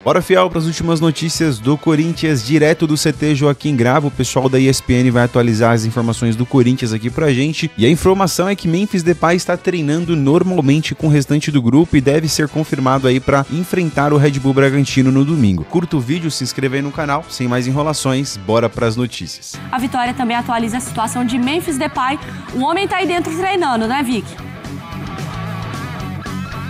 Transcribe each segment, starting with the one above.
Bora, Fiel, para as últimas notícias do Corinthians, direto do CT Joaquim Grava. O pessoal da ESPN vai atualizar as informações do Corinthians aqui pra gente. E a informação é que Memphis Depay está treinando normalmente com o restante do grupo e deve ser confirmado aí para enfrentar o Red Bull Bragantino no domingo. Curta o vídeo, se inscreva aí no canal. Sem mais enrolações, bora para as notícias. A Vitória também atualiza a situação de Memphis Depay. O homem tá aí dentro treinando, né, Vicky?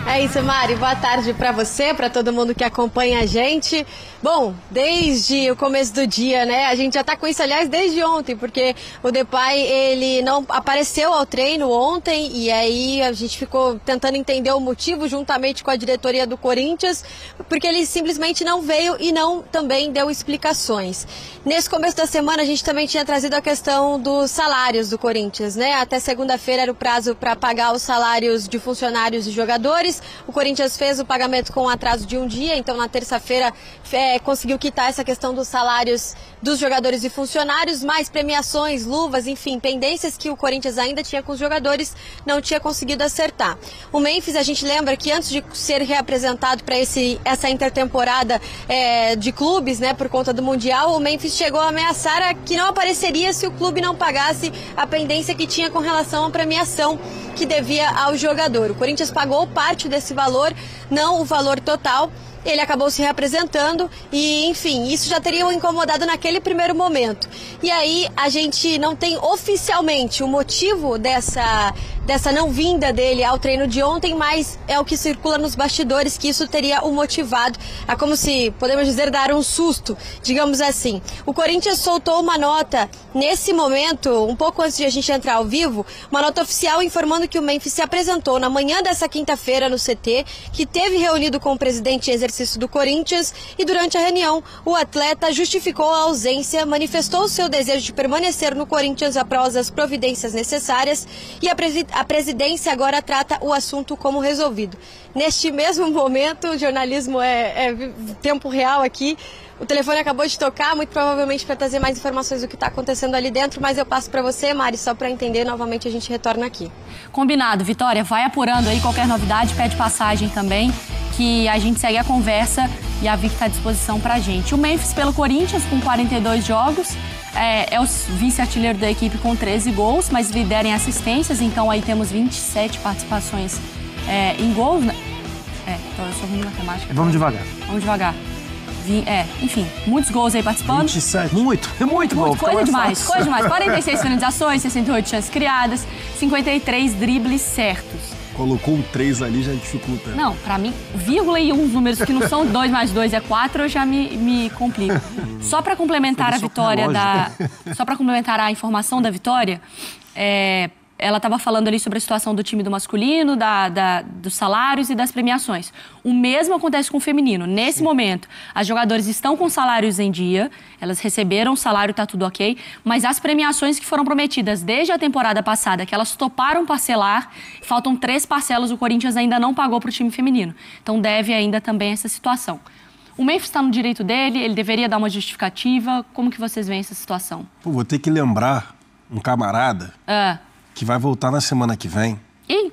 É isso, Mari. Boa tarde para você, para todo mundo que acompanha a gente. Bom, desde o começo do dia, né? A gente já tá com isso, aliás, desde ontem, porque o Depay, ele não apareceu ao treino ontem e aí a gente ficou tentando entender o motivo juntamente com a diretoria do Corinthians, porque ele simplesmente não veio e não também deu explicações. Nesse começo da semana a gente também tinha trazido a questão dos salários do Corinthians, né? Até segunda-feira era o prazo para pagar os salários de funcionários e jogadores. O Corinthians fez o pagamento com atraso de um dia, então na terça-feira conseguiu quitar essa questão dos salários dos jogadores e funcionários, mais premiações, luvas, enfim, pendências que o Corinthians ainda tinha com os jogadores, não tinha conseguido acertar. O Memphis, a gente lembra que antes de ser reapresentado para essa intertemporada de clubes, né, por conta do Mundial, o Memphis chegou a ameaçar que não apareceria se o clube não pagasse a pendência que tinha com relação à premiação que devia ao jogador. O Corinthians pagou parte desse valor, não o valor total. Ele acabou se reapresentando e, enfim, isso já teria o incomodado naquele primeiro momento. E aí a gente não tem oficialmente o motivo dessa não vinda dele ao treino de ontem, mas é o que circula nos bastidores que isso teria o motivado a, como se, podemos dizer, dar um susto, digamos assim. O Corinthians soltou uma nota nesse momento, um pouco antes de a gente entrar ao vivo, uma nota oficial informando que o Memphis se apresentou na manhã dessa quinta-feira no CT, que teve reunido com o presidente em exercício do Corinthians e durante a reunião o atleta justificou a ausência, manifestou o seu desejo de permanecer no Corinthians após as providências necessárias e a presidência agora trata o assunto como resolvido. Neste mesmo momento, o jornalismo é tempo real aqui. O telefone acabou de tocar, muito provavelmente para trazer mais informações do que está acontecendo ali dentro, mas eu passo para você, Mari, só para entender, novamente a gente retorna aqui. Combinado, Vitória, vai apurando aí qualquer novidade, pede passagem também, que a gente segue a conversa e a Vicky está à disposição para a gente. O Memphis pelo Corinthians com 42 jogos, é o vice-artilheiro da equipe com 13 gols, mas lidera em assistências, então aí temos 27 participações em gols. Então eu sou ruim de matemática. Vamos devagar. Vamos devagar. Enfim, muitos gols aí participando. 27. Muito bom. Coisa demais. 46 finalizações, 68 chances criadas, 53 dribles certos. Colocou um 3 ali, já dificulta. Não, pra mim, vírgula e uns números que não são 2 mais 2 é 4, eu já me complico. Só pra complementar a vitória Só pra complementar a informação da vitória, ela estava falando ali sobre a situação do time do masculino, dos salários e das premiações. O mesmo acontece com o feminino. Nesse momento, as jogadoras estão com salários em dia, elas receberam o salário, está tudo ok, mas as premiações que foram prometidas desde a temporada passada, que elas toparam parcelar, faltam 3 parcelas, o Corinthians ainda não pagou para o time feminino. Então deve ainda também essa situação. O Memphis está no direito dele, ele deveria dar uma justificativa. Como que vocês veem essa situação? Pô, vou ter que lembrar um camarada... que vai voltar na semana que vem. Ih!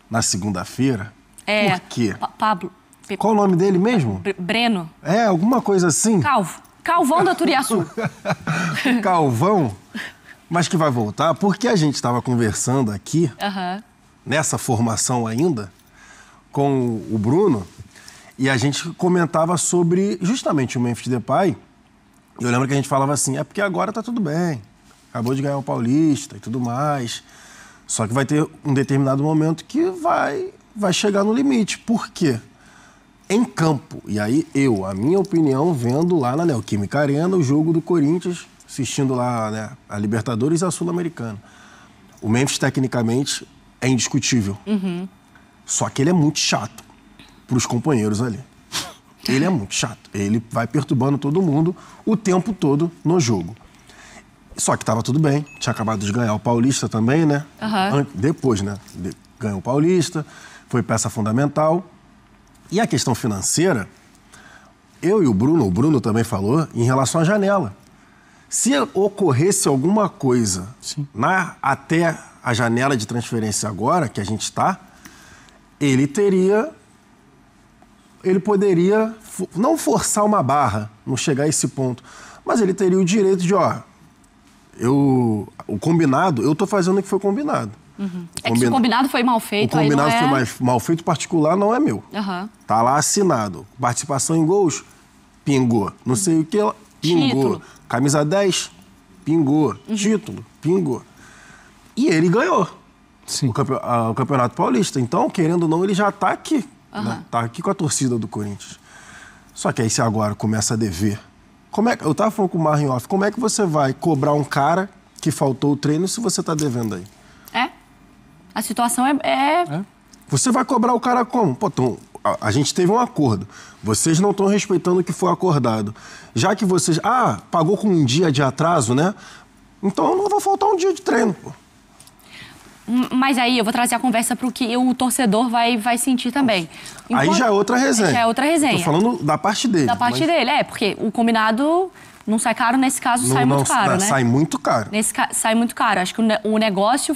Na segunda-feira. Por quê? Pablo. Qual o nome dele mesmo? Breno. Alguma coisa assim. Calvão da Turiaçu. Calvão, mas que vai voltar porque a gente estava conversando aqui, nessa formação ainda, com o Bruno, e a gente comentava sobre justamente o Memphis Depay. Eu lembro que a gente falava assim, porque agora tá tudo bem. Acabou de ganhar o Paulista e tudo mais. Só que vai ter um determinado momento que vai chegar no limite. Por quê? Em campo, e aí a minha opinião, vendo lá na Neoquímica Arena o jogo do Corinthians, assistindo lá, né, a Libertadores e a Sul-Americana. O Memphis, tecnicamente, é indiscutível. Só que ele é muito chato para os companheiros ali. Ele é muito chato. Ele vai perturbando todo mundo o tempo todo no jogo. Só que estava tudo bem, tinha acabado de ganhar o Paulista também, né? Depois, né? Ganhou o Paulista, foi peça fundamental. E a questão financeira, eu e o Bruno também falou, em relação à janela. Se ocorresse alguma coisa até a janela de transferência agora, que a gente está, ele poderia não forçar uma barra, não chegar a esse ponto, mas ele teria o direito de, o combinado, eu tô fazendo o que foi combinado. É que se o combinado foi mal feito, o combinado aí não é... foi mal feito, particular não é meu. Tá lá assinado. Participação em gols, pingou. Não sei o que, pingou. Título. Camisa 10, pingou. Título, pingou. E ele ganhou. Sim. O Campeonato Paulista. Então, querendo ou não, ele já tá aqui. Né? Tá aqui com a torcida do Corinthians. Só que aí, se agora começa a dever... eu tava falando com o Marlon off, como é que você vai cobrar um cara que faltou o treino se você tá devendo aí? A situação é... Você vai cobrar o cara como? Pô, então, a gente teve um acordo. Vocês não estão respeitando o que foi acordado. Já que vocês... pagou com um dia de atraso, né? Então não vai faltar um dia de treino, pô. Mas aí eu vou trazer a conversa para o que o torcedor vai sentir também. Aí já é outra resenha. Já é outra resenha. Tô falando da parte dele. Da parte dele, porque o combinado não sai caro, nesse caso sai muito caro, né? Sai muito caro. Sai muito caro. Acho que o negócio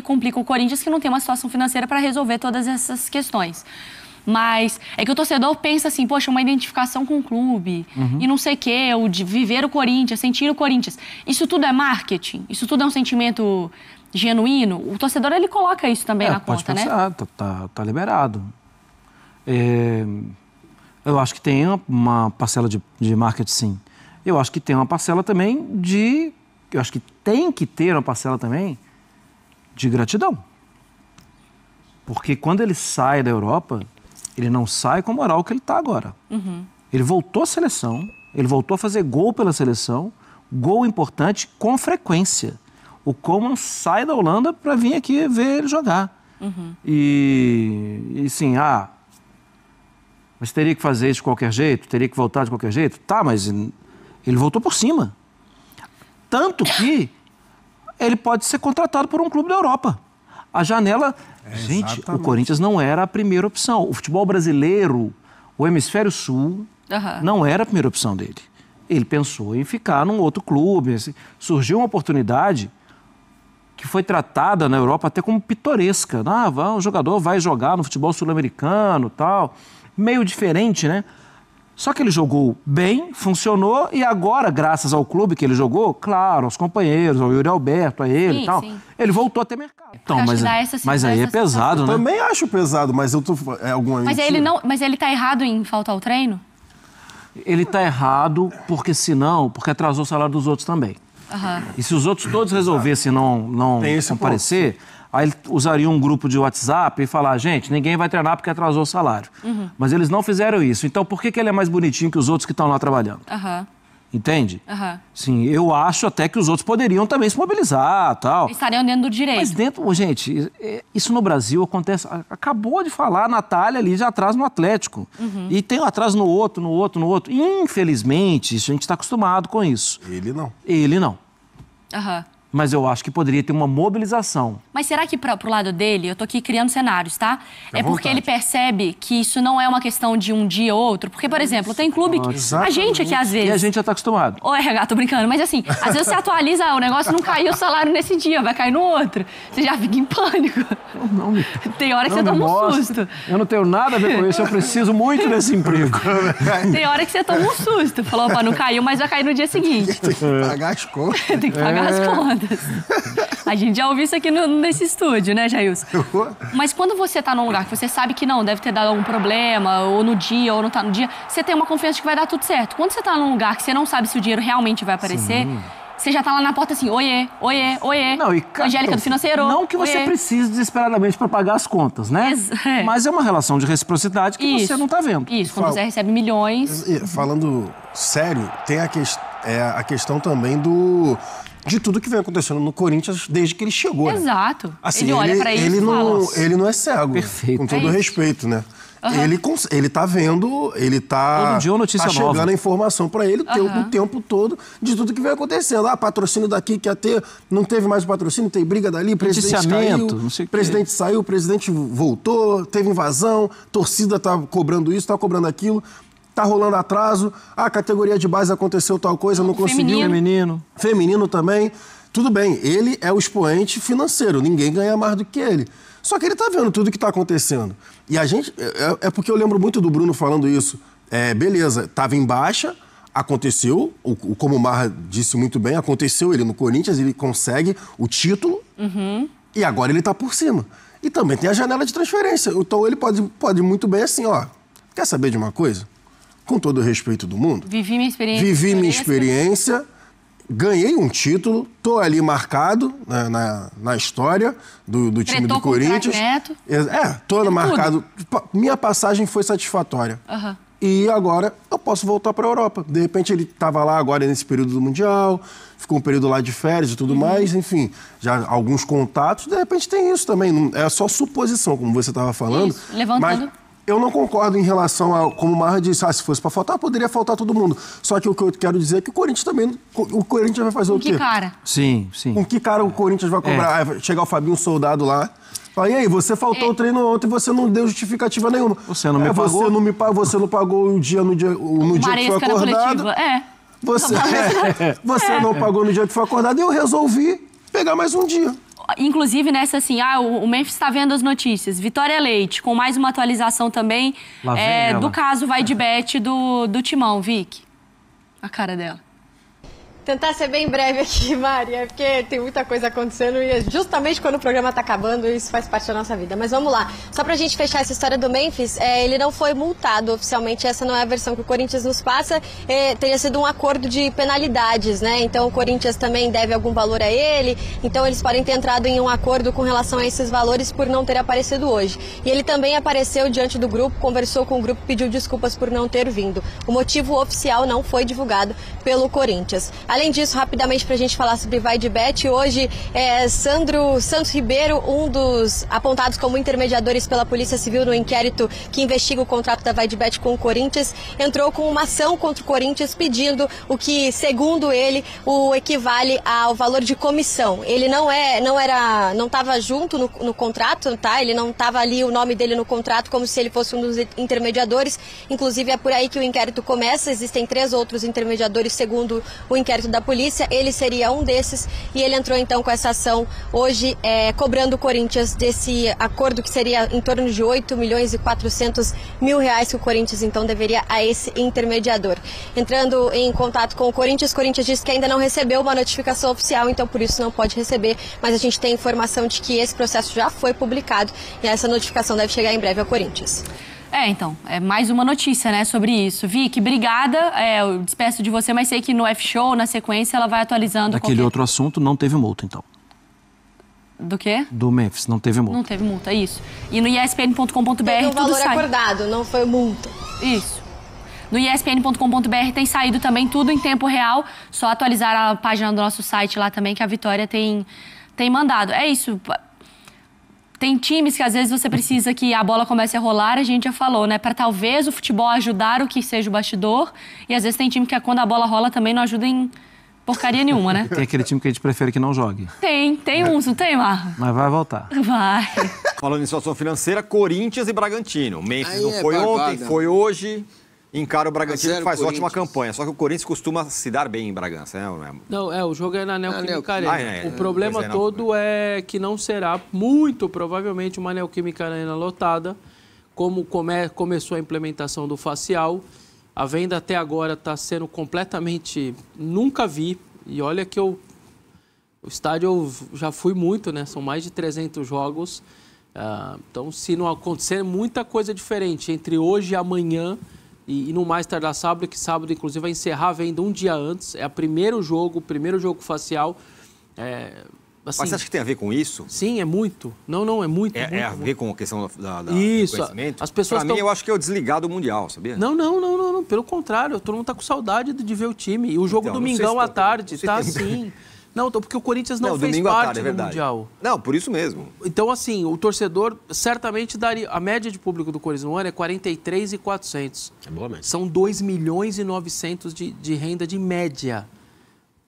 complica o Corinthians, que não tem uma situação financeira para resolver todas essas questões. Mas é que o torcedor pensa assim, poxa, uma identificação com o clube e não sei o quê, o de viver o Corinthians, sentir o Corinthians. Isso tudo é marketing? Isso tudo é um sentimento genuíno? O torcedor, ele coloca isso também na conta, né? Tá liberado. Eu acho que tem uma parcela de marketing, sim. Eu acho que tem uma parcela também eu acho que tem que ter uma parcela também de gratidão. Porque quando ele sai da Europa, ele não sai com a moral que ele está agora. Ele voltou à seleção, ele voltou a fazer gol pela seleção, gol importante com frequência. O Koeman sai da Holanda para vir aqui ver ele jogar. E sim, mas teria que fazer isso de qualquer jeito? Teria que voltar de qualquer jeito? Tá, mas ele voltou por cima. Tanto que ele pode ser contratado por um clube da Europa. A janela... Gente, exatamente. O Corinthians não era a primeira opção. O futebol brasileiro, o Hemisfério Sul, não era a primeira opção dele. Ele pensou em ficar num outro clube. Surgiu uma oportunidade que foi tratada na Europa até como pitoresca. O jogador vai jogar no futebol sul-americano, tal. Meio diferente, né? Só que ele jogou bem, funcionou, e agora, graças ao clube que ele jogou, claro, aos companheiros, ao Yuri Alberto, a ele e tal, ele voltou a ter mercado. Então, mas aí é pesado, né? Eu também acho pesado, mas eu tô... Mas ele tá errado em faltar o treino? Ele tá errado porque atrasou o salário dos outros também. E se os outros todos resolvessem não comparecer... Aí ele usaria um grupo de WhatsApp e falar, gente, ninguém vai treinar porque atrasou o salário. Mas eles não fizeram isso. Então, por que ele é mais bonitinho que os outros que estão lá trabalhando? Entende? Sim, eu acho até que os outros poderiam também se mobilizar, tal. Estariam dentro do direito. Mas gente, isso no Brasil acontece... Acabou de falar a Natália ali de atraso no Atlético. E tem um atraso no outro. Infelizmente, isso a gente está acostumado com isso. Ele não. Mas eu acho que poderia ter uma mobilização. Mas será que pro lado dele, eu tô aqui criando cenários, tá? É porque ele percebe que isso não é uma questão de um dia ou outro. Porque, por exemplo, tem clube que... A gente aqui, às vezes... E a gente já tá acostumado. Ô, RH, tô brincando. Mas assim, às vezes você atualiza, o negócio não caiu o salário nesse dia, vai cair no outro. Você já fica em pânico. Tem hora que você toma um susto. Eu não tenho nada a ver com isso, eu preciso muito desse emprego. Tem hora que você toma um susto. Falou, opa, não caiu, mas vai cair no dia seguinte. Tem que pagar as contas. Tem que pagar as contas. A gente já ouviu isso aqui nesse estúdio, né, Jailson? Mas quando você tá num lugar que você sabe que não, deve ter dado algum problema, ou no dia, ou não tá no dia, você tem uma confiança de que vai dar tudo certo. Quando você tá num lugar que você não sabe se o dinheiro realmente vai aparecer, você já tá lá na porta assim, oiê. Não, Angélica do financeiro. Não que você precise desesperadamente para pagar as contas, né? Mas é uma relação de reciprocidade que você não tá vendo. Isso, quando você recebe milhões... Falando sério, tem a questão também de tudo que vem acontecendo no Corinthians desde que ele chegou. Exato. Assim, ele olha pra ele e fala... Ele não é cego. Perfeito. Com todo respeito, né? Ele tá vendo, ele tá... Todo dia uma notícia nova. Chegando a informação pra ele o tempo todo de tudo que vem acontecendo. Patrocínio daqui que ia ter, não teve mais o patrocínio, tem briga dali, presidente caiu, presidente saiu, presidente voltou, teve invasão, torcida tá cobrando isso, tá cobrando aquilo. Tá rolando atraso, a categoria de base aconteceu tal coisa, não conseguiu. Feminino também. Tudo bem, ele é o expoente financeiro, ninguém ganha mais do que ele. Só que ele tá vendo tudo que tá acontecendo. E a gente, é porque eu lembro muito do Bruno falando isso. beleza, estava em baixa, aconteceu, como o Marra disse muito bem, aconteceu ele no Corinthians, ele consegue o título e agora ele está por cima. E também tem a janela de transferência. Então ele pode muito bem assim, ó, quer saber de uma coisa? Com todo o respeito do mundo. Vivi minha experiência. Vivi minha experiência, ganhei um título, tô ali marcado na história do time do Corinthians. Tô marcado. Minha passagem foi satisfatória. E agora eu posso voltar para a Europa. De repente ele estava lá agora nesse período do Mundial, ficou um período lá de férias e tudo mais, enfim, já alguns contatos. De repente tem isso também, não, é só suposição, como você estava falando. Isso, levantando. Mas eu não concordo em relação a, como o Marra disse, se fosse para faltar, poderia faltar todo mundo. Só que o que eu quero dizer é que o Corinthians também, o Corinthians vai fazer o quê? Com que cara? Sim. Com que cara o Corinthians vai cobrar? Vai chegar o Fabinho Soldado lá. Fala, e aí, você faltou o treino ontem e você não deu justificativa nenhuma. Você não me pagou. Você não pagou no dia que foi acordado. Você não pagou no dia que foi acordado e eu resolvi pegar mais um dia. Inclusive, nessa assim, o Memphis está vendo as notícias. Vitória Leite, com mais uma atualização também do caso Vai de Bet do Timão, Vicky. A cara dela. Tentar ser bem breve aqui, Mari, porque tem muita coisa acontecendo e justamente quando o programa está acabando, isso faz parte da nossa vida. Mas vamos lá. Só pra gente fechar essa história do Memphis, ele não foi multado oficialmente, essa não é a versão que o Corinthians nos passa, teria sido um acordo de penalidades, né? Então o Corinthians também deve algum valor a ele, então eles podem ter entrado em um acordo com relação a esses valores por não ter aparecido hoje. E ele também apareceu diante do grupo, conversou com o grupo, pediu desculpas por não ter vindo. O motivo oficial não foi divulgado pelo Corinthians. Além disso, rapidamente, para a gente falar sobre Vai de Bet, hoje Sandro Santos Ribeiro, um dos apontados como intermediadores pela Polícia Civil no inquérito que investiga o contrato da Vai de Bet com o Corinthians, entrou com uma ação contra o Corinthians pedindo o que, segundo ele, o equivale ao valor de comissão. Ele não estava junto no contrato, tá? Ele não estava ali o nome dele no contrato como se ele fosse um dos intermediadores. Inclusive, é por aí que o inquérito começa. Existem 3 outros intermediadores, segundo o inquérito da polícia, ele seria um desses e ele entrou então com essa ação hoje cobrando o Corinthians desse acordo que seria em torno de 8.400.000 reais que o Corinthians então deveria a esse intermediador. Entrando em contato com o Corinthians disse que ainda não recebeu uma notificação oficial, então por isso não pode receber, mas a gente tem informação de que esse processo já foi publicado e essa notificação deve chegar em breve ao Corinthians. Então, é mais uma notícia, né, sobre isso. Vicky, obrigada, eu despeço de você, mas sei que no F-Show, na sequência, ela vai atualizando. Aquele outro assunto não teve multa, então. Do quê? Do Memphis, não teve multa. Não teve multa, é isso. E no ESPN.com.br teve um valor tudo sai. acordado, não foi multa. Isso. No ESPN.com.br tem saído também tudo em tempo real, só atualizar a página do nosso site lá também, que a Vitória tem mandado. É isso. Tem times que às vezes você precisa que a bola comece a rolar, a gente já falou, né? Para talvez o futebol ajudar o que seja o bastidor. E às vezes tem time que quando a bola rola também não ajuda em porcaria nenhuma, né? Tem aquele time que a gente prefere que não jogue. Tem uns, não tem, Marra? Mas vai voltar. Vai. Falando em situação financeira, Corinthians e Bragantino. O Memphis não foi ontem, foi hoje. Encara o Bragantino, que faz ótima campanha. Só que o Corinthians costuma se dar bem em Bragança, né? Não, o jogo é na Neoquímica Arena. O problema todo é que não será, muito provavelmente, uma Neoquímica Arena lotada, como começou a implementação do facial. A venda até agora está sendo completamente... Nunca vi. E olha que o estádio eu já fui muito, né? São mais de 300 jogos. Então, se não acontecer muita coisa diferente entre hoje e amanhã... E no mais tardar sábado, que sábado, inclusive, vai encerrar a venda um dia antes. É o primeiro jogo facial. Assim, mas você acha que tem a ver com isso? Sim, é muito. Não, é muito. É a ver com a questão do conhecimento? As pessoas mim, eu acho que é o desligado mundial, sabia? Não. Pelo contrário, todo mundo está com saudade de ver o time. E o jogo domingão à tarde, tá assim... Não, porque o Corinthians não fez parte do Mundial. Não, por isso mesmo. Então, assim, o torcedor certamente daria... A média de público do Corinthians no ano é 43.400. É boa média. São 2.900.000 de renda de média.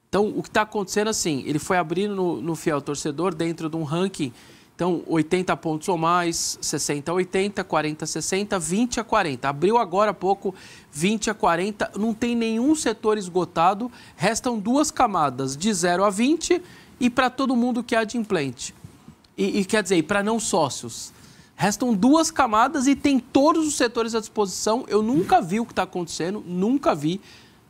Então, o que está acontecendo, assim, ele foi abrindo no fiel torcedor dentro de um ranking. Então, 80 pontos ou mais, 60 a 80, 40 a 60, 20 a 40. Abriu agora há pouco 20 a 40, não tem nenhum setor esgotado, restam 2 camadas, de 0 a 20 e para todo mundo que é adimplente. E quer dizer, para não sócios. Restam 2 camadas e tem todos os setores à disposição. Eu nunca vi o que está acontecendo, nunca vi.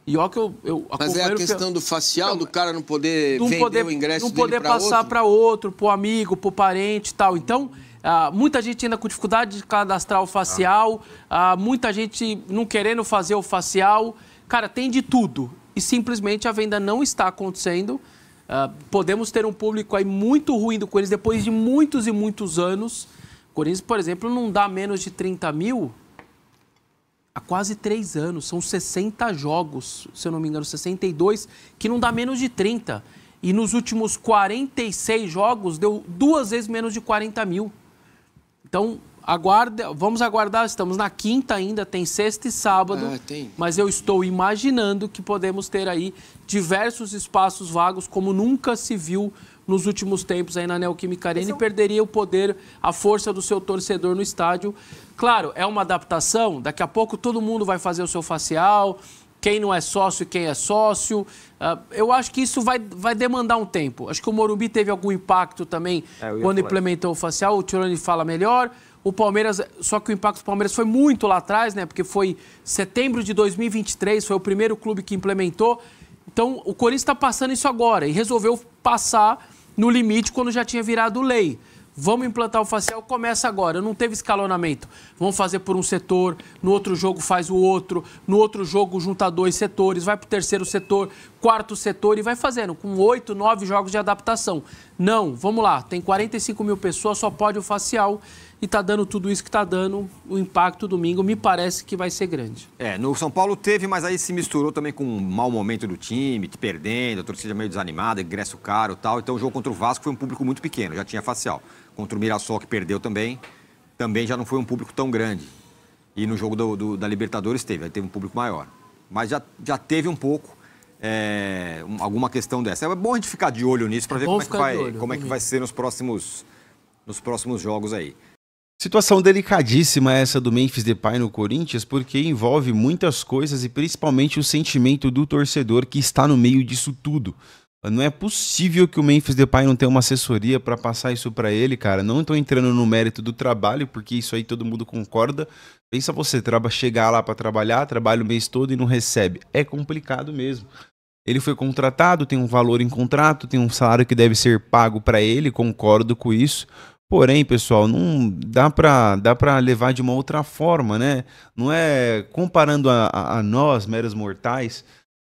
E ó que eu Mas é a questão do facial, do cara não poder vender o ingresso dele para outro? Não poder passar para outro, para o amigo, para o parente e tal. Então, muita gente ainda com dificuldade de cadastrar o facial, muita gente não querendo fazer o facial. Cara, tem de tudo. E simplesmente a venda não está acontecendo. Podemos ter um público aí muito ruim do Corinthians depois de muitos e muitos anos. O Corinthians, por exemplo, não dá menos de 30 mil há quase 3 anos. São 60 jogos, se eu não me engano, 62, que não dá menos de 30. E nos últimos 46 jogos deu 2 vezes menos de 40 mil. Então, vamos aguardar. Estamos na quinta ainda, tem sexta e sábado. Mas eu estou imaginando que podemos ter aí diversos espaços vagos, como nunca se viu nos últimos tempos aí na Neoquímica Arena, e perderia o poder, a força do seu torcedor no estádio. Claro, é uma adaptação, daqui a pouco todo mundo vai fazer o seu facial, quem não é sócio e quem é sócio. Eu acho que isso vai demandar um tempo. Acho que o Morumbi teve algum impacto também quando implementou o facial, o Tironi fala melhor. O Palmeiras, só que o impacto do Palmeiras foi muito lá atrás, né? Porque foi setembro de 2023, foi o primeiro clube que implementou. Então, o Corinthians está passando isso agora e resolveu passar no limite quando já tinha virado lei. Vamos implantar o facial, começa agora. Não teve escalonamento. Vamos fazer por um setor, no outro jogo faz o outro, no outro jogo junta 2 setores, vai para o terceiro setor, quarto setor e vai fazendo, com 8, 9 jogos de adaptação. Não, vamos lá, tem 45 mil pessoas, só pode o facial e está dando tudo isso que está dando. O impacto domingo me parece que vai ser grande. No São Paulo teve, mas aí se misturou também com um mau momento do time, perdendo, a torcida meio desanimada, ingresso caro e tal. Então o jogo contra o Vasco foi um público muito pequeno, já tinha facial. Contra o Mirassol, que perdeu também já não foi um público tão grande. E no jogo da Libertadores aí teve um público maior. Mas já teve um pouco alguma questão dessa. É bom a gente ficar de olho nisso para ver como é que vai ser nos próximos jogos aí. Situação delicadíssima essa do Memphis Depay no Corinthians, porque envolve muitas coisas e principalmente o sentimento do torcedor que está no meio disso tudo. Não é possível que o Memphis Depay não tenha uma assessoria para passar isso para ele, cara. Não estou entrando no mérito do trabalho, porque isso aí todo mundo concorda. Pensa você, chegar lá para trabalhar, trabalha o mês todo e não recebe. É complicado mesmo. Ele foi contratado, tem um valor em contrato, tem um salário que deve ser pago para ele, concordo com isso. Porém, pessoal, não dá para levar de uma outra forma, né? Não é comparando a nós, meros mortais,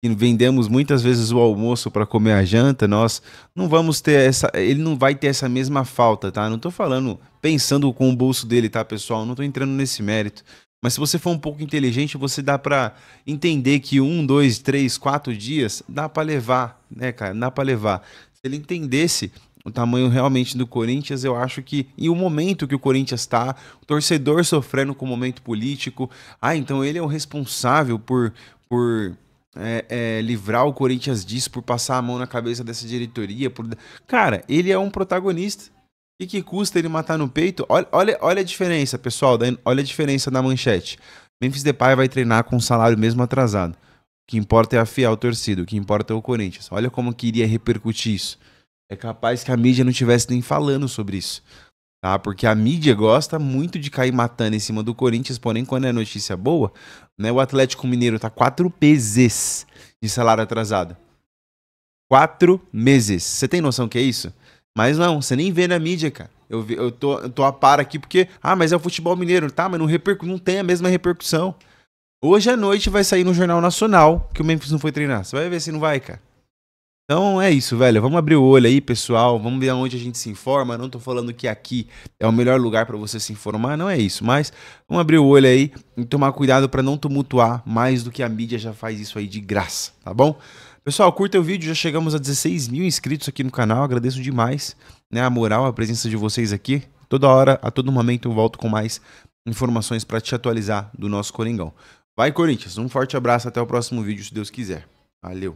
que vendemos muitas vezes o almoço para comer a janta, nós não vamos ter ele não vai ter essa mesma falta, tá? Não tô falando pensando com o bolso dele, tá, pessoal? Não tô entrando nesse mérito. Mas se você for um pouco inteligente, você dá para entender que 1, 2, 3, 4 dias dá para levar, né, cara? Dá para levar. Se ele entendesse o tamanho realmente do Corinthians, eu acho que, e o momento que o Corinthians está, o torcedor sofrendo com o momento político, então ele é o responsável por livrar o Corinthians disso, por passar a mão na cabeça dessa diretoria. Cara, ele é um protagonista. O que custa ele matar no peito? Olha a diferença, pessoal, olha a diferença da manchete. Memphis Depay vai treinar com salário mesmo atrasado. O que importa é afiar o torcido, o que importa é o Corinthians. Olha como que iria repercutir isso. É capaz que a mídia não estivesse nem falando sobre isso, tá? Porque a mídia gosta muito de cair matando em cima do Corinthians, porém quando é notícia boa, né, o Atlético Mineiro tá 4 meses de salário atrasado. 4 meses. Você tem noção que é isso? Mas não, você nem vê na mídia, cara. Eu tô a par aqui porque, mas é o futebol mineiro, tá? Mas não tem a mesma repercussão. Hoje à noite vai sair no Jornal Nacional que o Memphis não foi treinar. Você vai ver se não vai, cara. Então é isso, velho. Vamos abrir o olho aí, pessoal. Vamos ver onde a gente se informa. Não tô falando que aqui é o melhor lugar para você se informar, não é isso. Mas vamos abrir o olho aí e tomar cuidado para não tumultuar mais do que a mídia já faz isso aí de graça, tá bom? Pessoal, curta o vídeo. Já chegamos a 16 mil inscritos aqui no canal. Agradeço demais, né, a moral, a presença de vocês aqui. Toda hora, a todo momento eu volto com mais informações para te atualizar do nosso Coringão. Vai, Corinthians. Um forte abraço. Até o próximo vídeo, se Deus quiser. Valeu.